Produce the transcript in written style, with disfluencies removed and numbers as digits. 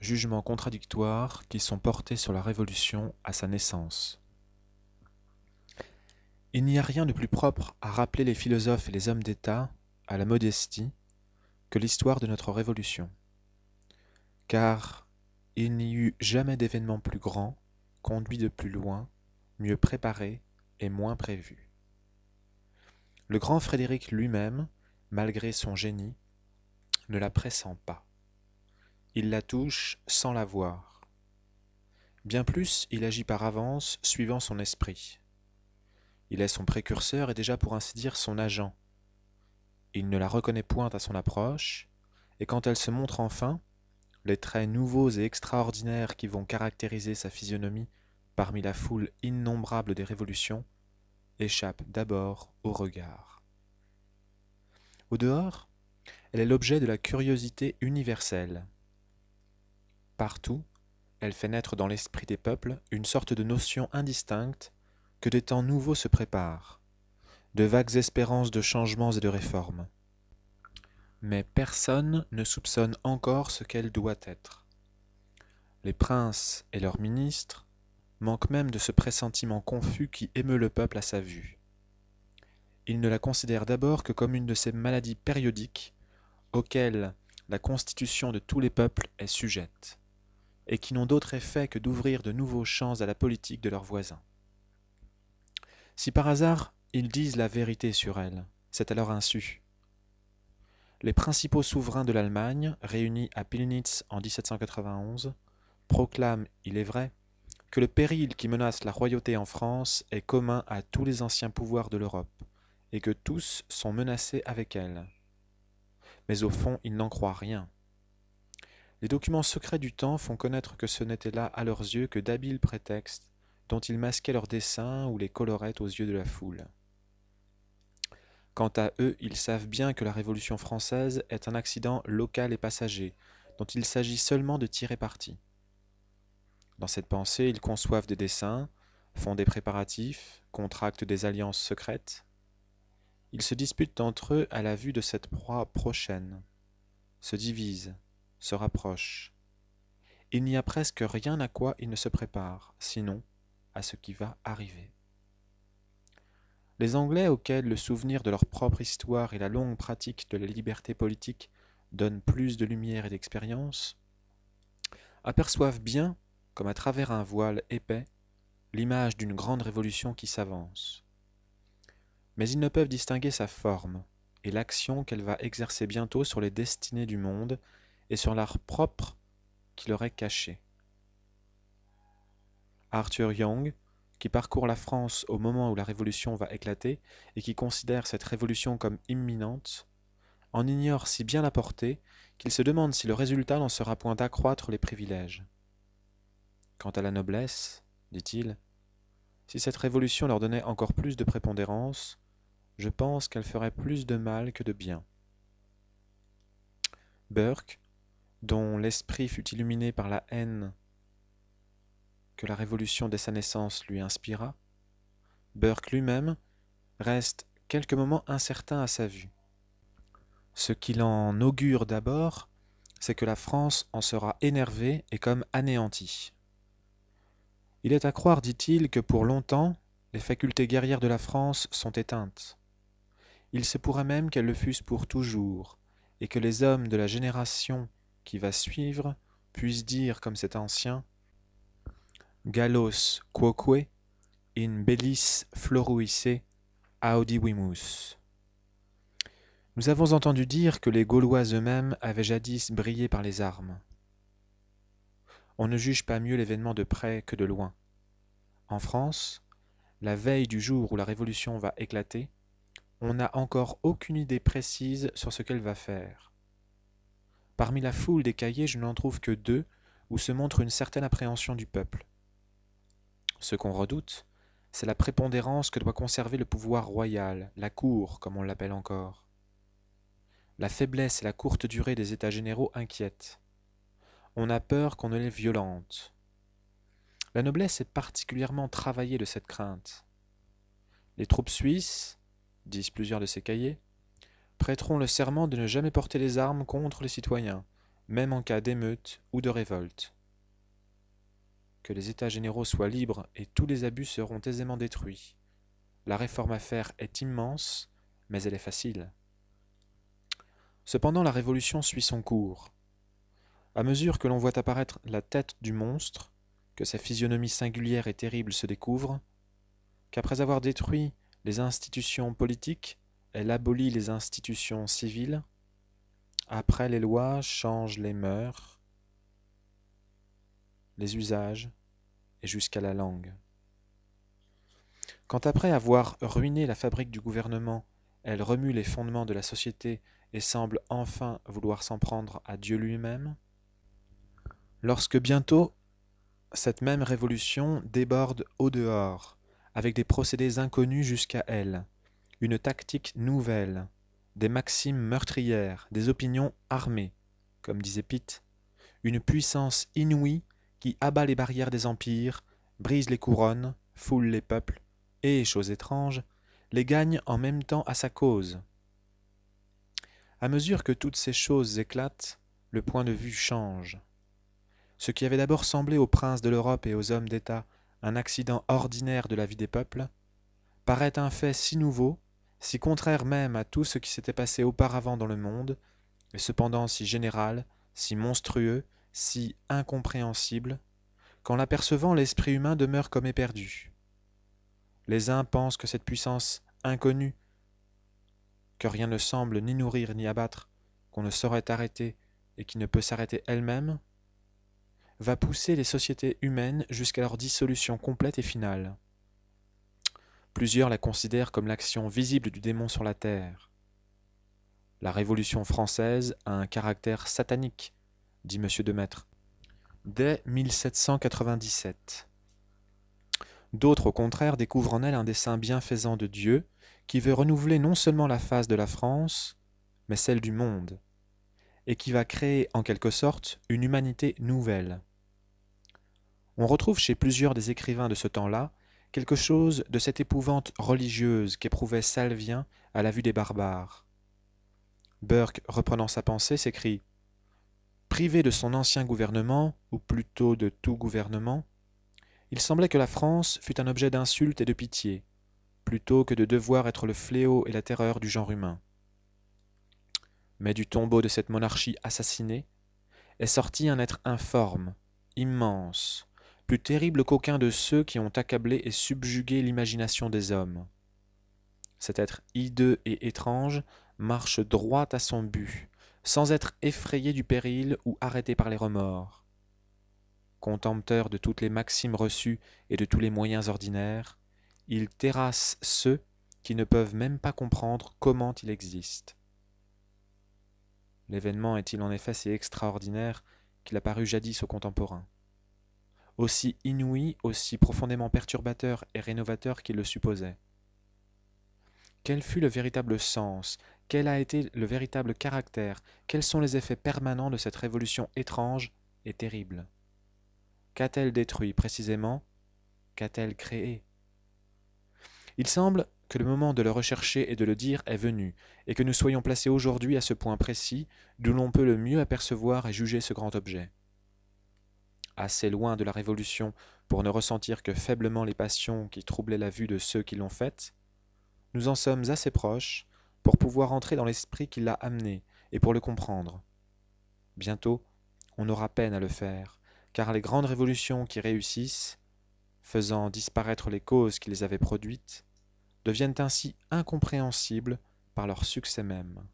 jugements contradictoires qui sont portés sur la Révolution à sa naissance. Il n'y a rien de plus propre à rappeler les philosophes et les hommes d'État à la modestie que l'histoire de notre Révolution. Car il n'y eut jamais d'événement plus grand, conduit de plus loin, mieux préparé et moins prévu. Le grand Frédéric lui-même, malgré son génie, ne la pressent pas. Il la touche sans la voir. Bien plus, il agit par avance, suivant son esprit. Il est son précurseur et déjà pour ainsi dire son agent. Il ne la reconnaît point à son approche, et quand elle se montre enfin, les traits nouveaux et extraordinaires qui vont caractériser sa physionomie parmi la foule innombrable des révolutions échappent d'abord au regard. Au dehors, elle est l'objet de la curiosité universelle. Partout, elle fait naître dans l'esprit des peuples une sorte de notion indistincte que des temps nouveaux se préparent, de vagues espérances de changements et de réformes. Mais personne ne soupçonne encore ce qu'elle doit être. Les princes et leurs ministres manquent même de ce pressentiment confus qui émeut le peuple à sa vue. Ils ne la considèrent d'abord que comme une de ces maladies périodiques auxquelles la constitution de tous les peuples est sujette, et qui n'ont d'autre effet que d'ouvrir de nouveaux champs à la politique de leurs voisins. Si par hasard ils disent la vérité sur elle, c'est à leur insu. Les principaux souverains de l'Allemagne, réunis à Pillnitz en 1791, proclament, il est vrai, que le péril qui menace la royauté en France est commun à tous les anciens pouvoirs de l'Europe, et que tous sont menacés avec elle. Mais au fond, ils n'en croient rien. Les documents secrets du temps font connaître que ce n'était là à leurs yeux que d'habiles prétextes dont ils masquaient leurs desseins ou les coloraient aux yeux de la foule. Quant à eux, ils savent bien que la Révolution française est un accident local et passager, dont il s'agit seulement de tirer parti. Dans cette pensée, ils conçoivent des desseins, font des préparatifs, contractent des alliances secrètes. Ils se disputent entre eux à la vue de cette proie prochaine, se divisent, se rapprochent. Il n'y a presque rien à quoi ils ne se préparent, sinon à ce qui va arriver. Les Anglais, auxquels le souvenir de leur propre histoire et la longue pratique de la liberté politique donnent plus de lumière et d'expérience, aperçoivent bien, comme à travers un voile épais, l'image d'une grande révolution qui s'avance. Mais ils ne peuvent distinguer sa forme et l'action qu'elle va exercer bientôt sur les destinées du monde et sur l'art propre qui leur est caché. Arthur Young, qui parcourt la France au moment où la Révolution va éclater et qui considère cette révolution comme imminente, en ignore si bien la portée qu'il se demande si le résultat n'en sera point d'accroître les privilèges. Quant à la noblesse, dit-il, si cette révolution leur donnait encore plus de prépondérance, je pense qu'elle ferait plus de mal que de bien. Burke, dont l'esprit fut illuminé par la haine que la Révolution dès sa naissance lui inspira, Burke lui-même reste quelques moments incertain à sa vue. Ce qu'il en augure d'abord, c'est que la France en sera énervée et comme anéantie. Il est à croire, dit-il, que pour longtemps, les facultés guerrières de la France sont éteintes. Il se pourrait même qu'elles le fussent pour toujours, et que les hommes de la génération qui va suivre puissent dire, comme cet ancien, Gallos quoque in bellis floruisse audivimus. Nous avons entendu dire que les Gaulois eux-mêmes avaient jadis brillé par les armes. On ne juge pas mieux l'événement de près que de loin. En France, la veille du jour où la Révolution va éclater, on n'a encore aucune idée précise sur ce qu'elle va faire. Parmi la foule des cahiers, je n'en trouve que deux où se montre une certaine appréhension du peuple. Ce qu'on redoute, c'est la prépondérance que doit conserver le pouvoir royal, la cour, comme on l'appelle encore. La faiblesse et la courte durée des états généraux inquiètent. On a peur qu'on ne les violente. La noblesse est particulièrement travaillée de cette crainte. Les troupes suisses, disent plusieurs de ces cahiers, prêteront le serment de ne jamais porter les armes contre les citoyens, même en cas d'émeute ou de révolte. Que les États généraux soient libres et tous les abus seront aisément détruits. La réforme à faire est immense, mais elle est facile. Cependant, la révolution suit son cours. À mesure que l'on voit apparaître la tête du monstre, que sa physionomie singulière et terrible se découvre, qu'après avoir détruit les institutions politiques, elle abolit les institutions civiles, après les lois changent les mœurs, les usages et jusqu'à la langue. Quand après avoir ruiné la fabrique du gouvernement, elle remue les fondements de la société et semble enfin vouloir s'en prendre à Dieu lui-même, lorsque bientôt cette même révolution déborde au dehors, avec des procédés inconnus jusqu'à elle, une tactique nouvelle, des maximes meurtrières, des opinions armées, comme disait Pitt, une puissance inouïe qui abat les barrières des empires, brise les couronnes, foule les peuples, et, chose étrange, les gagne en même temps à sa cause. À mesure que toutes ces choses éclatent, le point de vue change. Ce qui avait d'abord semblé aux princes de l'Europe et aux hommes d'État un accident ordinaire de la vie des peuples, paraît un fait si nouveau, si contraire même à tout ce qui s'était passé auparavant dans le monde, et cependant si général, si monstrueux, si incompréhensible, qu'en l'apercevant l'esprit humain demeure comme éperdu. Les uns pensent que cette puissance inconnue, que rien ne semble ni nourrir ni abattre, qu'on ne saurait arrêter et qui ne peut s'arrêter elle-même, va pousser les sociétés humaines jusqu'à leur dissolution complète et finale. Plusieurs la considèrent comme l'action visible du démon sur la terre. La Révolution française a un caractère satanique, dit M. de Maistre, dès 1797. D'autres, au contraire, découvrent en elle un dessein bienfaisant de Dieu qui veut renouveler non seulement la face de la France, mais celle du monde, et qui va créer en quelque sorte une humanité nouvelle. On retrouve chez plusieurs des écrivains de ce temps-là quelque chose de cette épouvante religieuse qu'éprouvait Salvien à la vue des barbares. Burke, reprenant sa pensée, s'écrie « Privé de son ancien gouvernement, ou plutôt de tout gouvernement, il semblait que la France fût un objet d'insulte et de pitié, plutôt que de devoir être le fléau et la terreur du genre humain. Mais du tombeau de cette monarchie assassinée est sorti un être informe, immense, plus terrible qu'aucun de ceux qui ont accablé et subjugué l'imagination des hommes. Cet être hideux et étrange marche droit à son but, sans être effrayé du péril ou arrêté par les remords. Contempteur de toutes les maximes reçues et de tous les moyens ordinaires, il terrasse ceux qui ne peuvent même pas comprendre comment il existe. L'événement est-il en effet si extraordinaire qu'il a paru jadis aux contemporains. Aussi inouï, aussi profondément perturbateur et rénovateur qu'il le supposait. Quel fut le véritable sens? Quel a été le véritable caractère? Quels sont les effets permanents de cette révolution étrange et terrible? Qu'a-t-elle détruit précisément? Qu'a-t-elle créé? Il semble que le moment de le rechercher et de le dire est venu, et que nous soyons placés aujourd'hui à ce point précis, d'où l'on peut le mieux apercevoir et juger ce grand objet. Assez loin de la Révolution pour ne ressentir que faiblement les passions qui troublaient la vue de ceux qui l'ont faite, nous en sommes assez proches pour pouvoir entrer dans l'esprit qui l'a amené et pour le comprendre. Bientôt, on aura peine à le faire, car les grandes révolutions qui réussissent, faisant disparaître les causes qui les avaient produites, deviennent ainsi incompréhensibles par leur succès même.